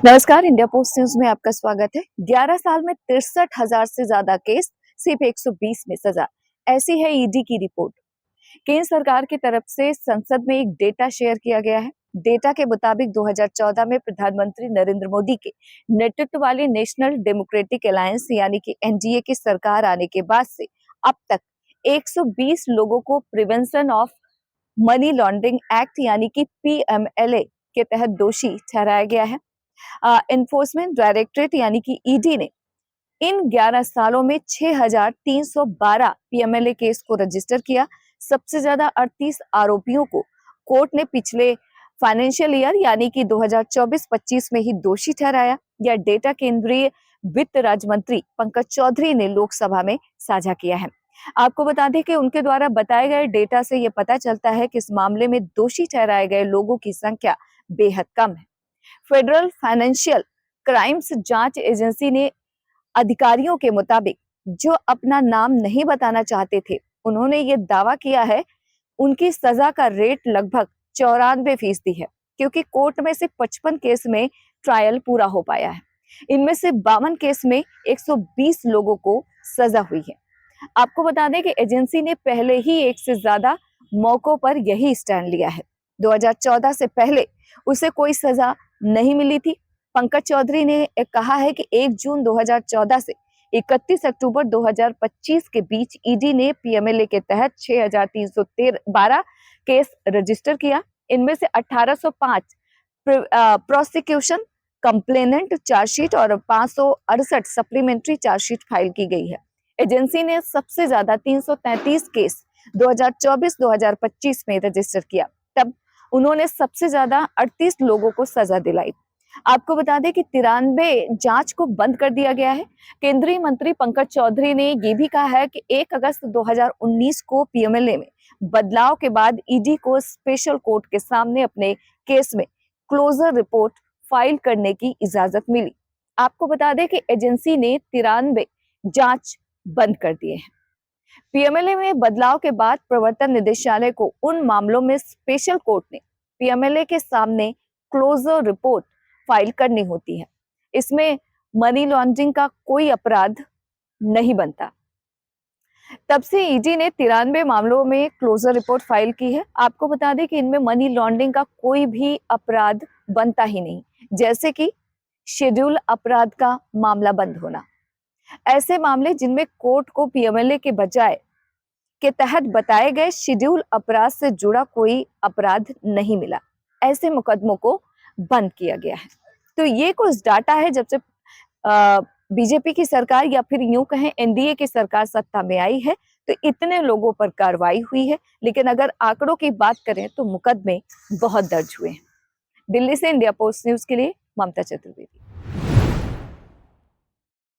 नमस्कार, India post news में आपका स्वागत है। 11 साल में 63,000 से ज्यादा केस, सिर्फ 120 में सजा। ऐसी है ईडी की रिपोर्ट। केंद्र सरकार की तरफ से संसद में एक डेटा शेयर किया गया है। डेटा के मुताबिक 2014 में प्रधानमंत्री नरेंद्र मोदी के नेतृत्व वाली नेशनल डेमोक्रेटिक अलायंस यानी कि एनडीए की सरकार आने के बाद से अब तक 120 लोगों को prevention of money laundering act यानी कि पीएमएलए के तहत दोषी ठहराया गया है। एनफोर्समेंट डायरेक्टरेट यानी कि ईडी ने इन 11 सालों में 6,312 पीएमएलए केस को रजिस्टर किया। सबसे ज्यादा 38 आरोपियों को कोर्ट ने पिछले फाइनेंशियल ईयर यानी कि 2024-25 में ही दोषी ठहराया। यह डेटा केंद्रीय वित्त राज्य मंत्री पंकज चौधरी ने लोकसभा में साझा किया है। आपको बता दें कि उनके द्वारा बताए गए डेटा से यह पता चलता है कि इस मामले में दोषी ठहराए गए लोगों की संख्या बेहद कम है। फेडरल फाइनेंशियल क्राइम्स जांच एजेंसी ने अधिकारियों के मुताबिक जो अपना नाम नहीं बताना चाहते थे, उन्होंने ये दावा किया है उनकी सजा का रेट लगभग 94% है, क्योंकि कोर्ट में से 55 केस में ट्रायल पूरा हो पाया है। इनमें से 52 केस में 120 लोगों को सजा हुई है। आपको बता दें कि एजेंसी ने पहले ही एक से ज्यादा मौकों पर यही स्टैंड लिया है। 2014 से पहले उसे कोई सजा नहीं मिली थी। पंकज चौधरी ने कहा है कि 1 जून 2014 से 31 अक्टूबर 2025 के बीच ईडी ने पीएमएलए के तहत 6,312 केस रजिस्टर किया। इनमें से 1,805 प्रोसिक्यूशन कंप्लेनेंट चार्जशीट और 568 सप्लीमेंट्री चार्जशीट फाइल की गई है। एजेंसी ने सबसे ज्यादा 333 केस 2024-2025 में रजिस्टर किया। तब उन्होंने सबसे ज्यादा 38 लोगों को सजा दिलाई। आपको बता दें कि 93 जांच को बंद कर दिया गया है। केंद्रीय मंत्री पंकज चौधरी ने ये भी कहा है कि 1 अगस्त 2019 को पीएमएलए में बदलाव के बाद ईडी को स्पेशल कोर्ट के सामने अपने केस में क्लोजर रिपोर्ट फाइल करने की इजाजत मिली। आपको बता दें कि एजेंसी ने 93 जांच बंद कर दिए हैं। पीएमएलए में बदलाव के बाद प्रवर्तन निदेशालय को उन मामलों में स्पेशल कोर्ट ने पीएमएलए के सामने क्लोजर रिपोर्ट फाइल करनी होती है। इसमें मनी लॉन्ड्रिंग का कोई अपराध नहीं बनता। तब से ईडी ने 93 मामलों में क्लोजर रिपोर्ट फाइल की है। आपको बता दें कि इनमें मनी लॉन्ड्रिंग का कोई भी अपराध बनता ही नहीं, जैसे कि शेड्यूल अपराध का मामला बंद होना। ऐसे मामले जिनमें कोर्ट को पीएमएलए के बजाय के तहत बताए गए शेड्यूल अपराध से जुड़ा कोई अपराध नहीं मिला, ऐसे मुकदमों को बंद किया गया है। तो ये कुछ डाटा है जब से बीजेपी की सरकार या फिर यूं कहें एनडीए की सरकार सत्ता में आई है, तो इतने लोगों पर कार्रवाई हुई है। लेकिन अगर आंकड़ों की बात करें तो मुकदमे बहुत दर्ज हुए हैं। दिल्ली से इंडिया पोस्ट न्यूज के लिए ममता चतुर्वेदी।